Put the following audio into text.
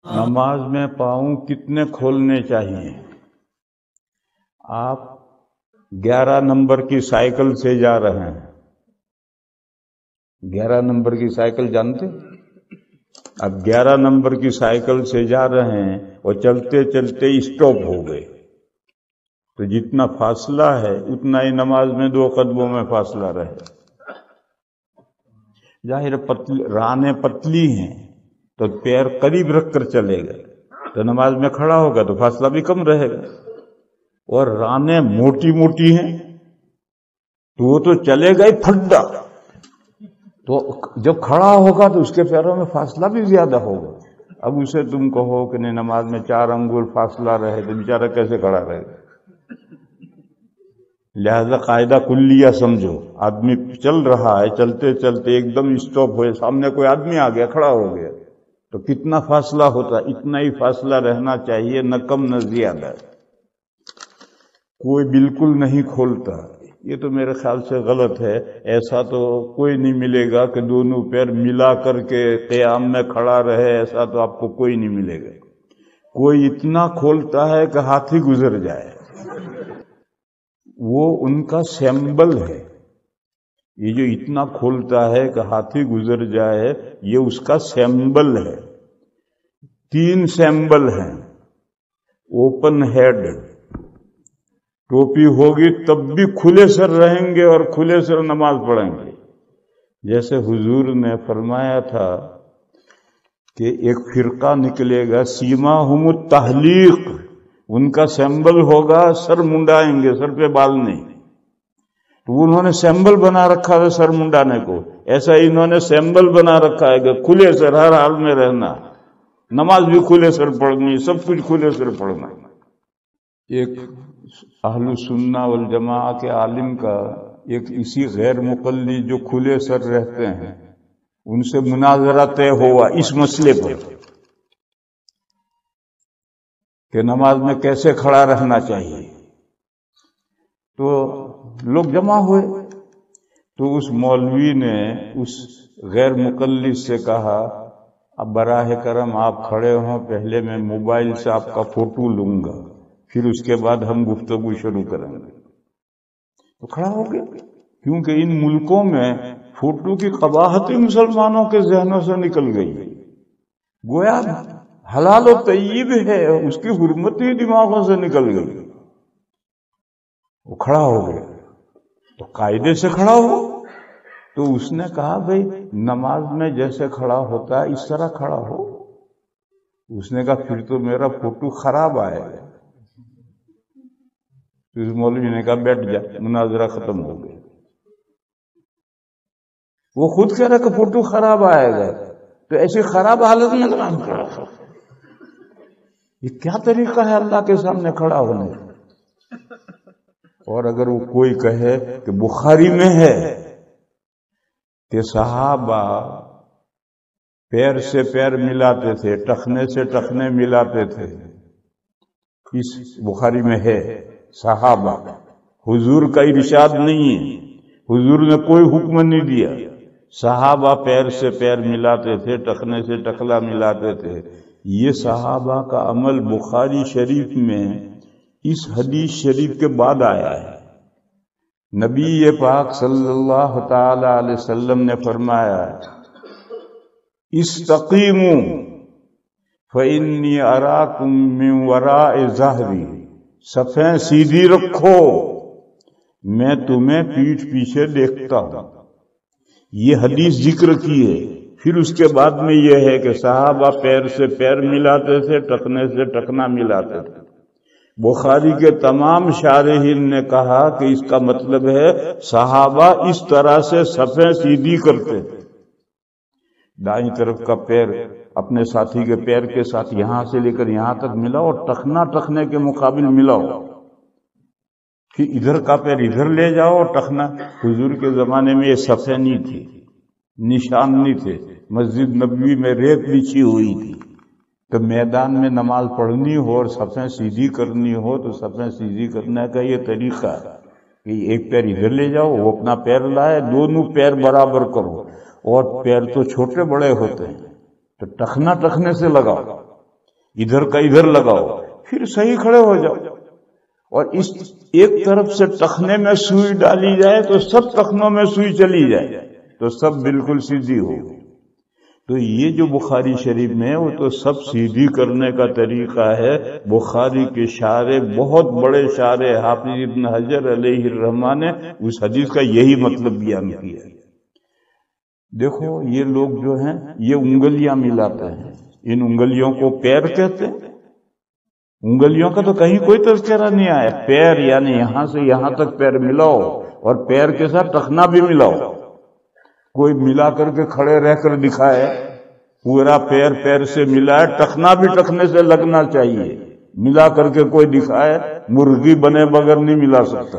نماز میں پاؤں کتنے کھولنے چاہیے؟ آپ 11 نمبر کی سائیکل سے جا رہے ہیں، 11 نمبر کی سائیکل جانتے؟ اب 11 نمبر کی سائیکل سے جا رہے ہیں اور چلتے چلتے اسٹاپ ہو گئے، تو جتنا فاصلہ ہے اتنا ہی نماز میں 2 قدموں میں فاصلہ رہے۔ ظاہر رانیں پتلی ہیں تو پیر قریب رکھ کر چلے گا تو نماز میں کھڑا ہوگا تو فاصلہ بھی کم رہے گا، اور رانیں موٹی موٹی ہیں تو وہ تو چلے گا ہی پھڈا، تو جب کھڑا ہوگا تو اس کے پیروں میں فاصلہ بھی زیادہ ہوگا۔ اب اسے تم کہو کہ نہیں نماز میں 4 انگل فاصلہ رہے تو بیچارہ کیسے کھڑا رہے گا؟ لہذا قاعدہ کلیہ سمجھو، آدمی چل رہا ہے، چلتے چلتے ایک دم اسٹاپ ہوئے، سامنے کوئی آدمی آ گیا، کھڑا ہو گیا، تو کتنا فاصلہ ہوتا ہے؟ اتنا ہی فاصلہ رہنا چاہیے، نہ کم نہ زیادہ۔ کوئی بالکل نہیں کھولتا، یہ تو میرے خیال سے غلط ہے۔ ایسا تو کوئی نہیں ملے گا کہ دونوں پیر ملا کر کے قیام میں کھڑا رہے، ایسا تو آپ کو کوئی نہیں ملے گا۔ کوئی اتنا کھولتا ہے کہ ہاتھی گزر جائے، وہ ان کا سیمبل ہے۔ یہ جو اتنا کھولتا ہے کہ ہاتھی گزر جائے، یہ اس کا سیمبل ہے۔ 3 سیمبل ہیں: اوپن ہیڈ، ٹوپی ہوگی تب بھی کھلے سر رہیں گے اور کھلے سر نماز پڑھیں گے۔ جیسے حضور نے فرمایا تھا کہ ایک فرقہ نکلے گا، سیماہم التحلیق، ان کا سیمبل ہوگا سر منڈائیں گے، سر پہ بال نہیں۔ تو انہوں نے سیمبل بنا رکھا ہے سر منڈانے کو، ایسا ہی انہوں نے سیمبل بنا رکھا ہے کہ کھلے سر ہر حال میں رہنا، نماز بھی کھلے سر پڑھنی، سب کچھ کھلے سر پڑھنا۔ ایک اہل سنہ والجماعہ کے عالم کا ایک اسی غیر مقلد جو کھلے سر رہتے ہیں ان سے مناظرہ طے ہوا اس مسئلے پر کہ نماز میں کیسے کھڑا رہنا چاہیے۔ تو لوگ جمع ہوئے تو اس مولوی نے اس غیر مقلد سے کہا، اب براہ کرم آپ کھڑے ہوں، پہلے میں موبائل سے آپ کا فوٹو لوں گا، پھر اس کے بعد ہم گفتگو شروع کریں گے۔ تو کھڑا ہو گیا، کیونکہ ان ملکوں میں فوٹو کی قباحت مسلمانوں کے ذہنوں سے نکل گئی، گویا حلال و طیب ہے، اس کی حرمت ہی دماغوں سے نکل گئی۔ وہ کھڑا ہو گیا تو قاعدے سے کھڑا ہو، تو اس نے کہا بھئی نماز میں جیسے کھڑا ہوتا ہے اس طرح کھڑا ہو۔ اس نے کہا پھر تو میرا فوٹو خراب آئے گا۔ تو اس مولوی نے کہا بیٹھ جا، مناظرہ ختم ہو گیا۔ وہ خود کہہ رہا کہ فوٹو خراب آئے گا، تو ایسی خراب حالت میں نماز کھڑا ہو، یہ کیا طریقہ ہے اللہ کے سامنے کھڑا ہونے کا؟ اور اگر وہ کوئی کہے کہ بخاری میں ہے کہ صحابہ پیر سے پیر ملاتے تھے، ٹخنے سے ٹخنے ملاتے تھے، اس بخاری میں ہے، صحابہ، حضور کا ارشاد نہیں ہے، حضور نے کوئی حکم نہیں دیا، صحابہ پیر سے پیر ملاتے تھے، ٹخنے سے ٹخلا ملاتے تھے۔ یہ صحابہ کا عمل بخاری شریف میں اس حدیث شریف کے بعد آیا ہے۔ نبی پاک صلی اللہ تعالی علیہ وسلم نے فرمایا، استقیموا فإنی اراکم من وراء ظہری، صفیں سیدھی رکھو، میں تمہیں پیٹھ پیچھے دیکھتا ہوں۔ یہ حدیث ذکر کی ہے۔ پھر اس کے بعد میں یہ ہے کہ صحابہ پیر سے پیر ملاتے تھے، ٹخنے سے ٹخنا ملاتے تھے۔ بخاری کے تمام شارحین نے کہا کہ اس کا مطلب ہے صحابہ اس طرح سے صفیں سیدھی کرتے تھے، دائیں طرف کا پیر اپنے ساتھی کے پیر کے ساتھ یہاں سے لے کر یہاں تک ملاؤ، اور ٹخنا ٹخنے کے مقابل ملاؤ، پھر ادھر کا پیر ادھر لے جاؤ، اور ٹخنا۔ حضور کے زمانے میں یہ صفیں نہیں تھی، نشان نہیں تھے، مسجد نبوی میں ریت بچھی ہوئی تھی، تو میدان میں نماز پڑھنی ہو اور صفیں سیدھی کرنی ہو تو صفیں سیدھی کرنے کا یہ طریقہ ہے کہ ایک پیر ادھر لے جاؤ، وہ اپنا پیر لائے، دونوں پیر برابر کرو، اور پیر تو چھوٹے بڑے ہوتے ہیں تو ٹخنا ٹخنے سے لگاؤ، ادھر کا ادھر لگاؤ، پھر صحیح کھڑے ہو جاؤ۔ اور اس ایک طرف سے ٹخنے میں سوئی ڈالی جائے تو سب ٹخنوں میں سوئی چلی جائے تو سب بالکل سیدھی ہو۔ تو یہ جو بخاری شریف میں ہے وہ تو سب سیدھی کرنے کا طریقہ ہے۔ بخاری کے شارح، بہت بڑے شارح حافظ ابن حجر علیہ الرحمہ نے اس حدیث کا یہی مطلب بیان کیا ہے۔ دیکھو یہ لوگ جو ہیں یہ انگلیاں ملاتے ہیں، ان انگلیوں کو پیر کہتے ہیں۔ انگلیوں کا تو کہیں کوئی تذکرہ نہیں آیا۔ پیر یعنی یہاں سے یہاں تک پیر ملاؤ اور پیر کے ساتھ ٹخنا بھی ملاؤ۔ کوئی ملا کر کے کھڑے رہ کر دکھائے، پورا پیر پیر سے ملا ہے، ٹخنا بھی ٹخنے سے لگنا چاہیے، ملا کر کے کوئی دکھائے، مرغی بنے بغیر نہیں ملا سکتا۔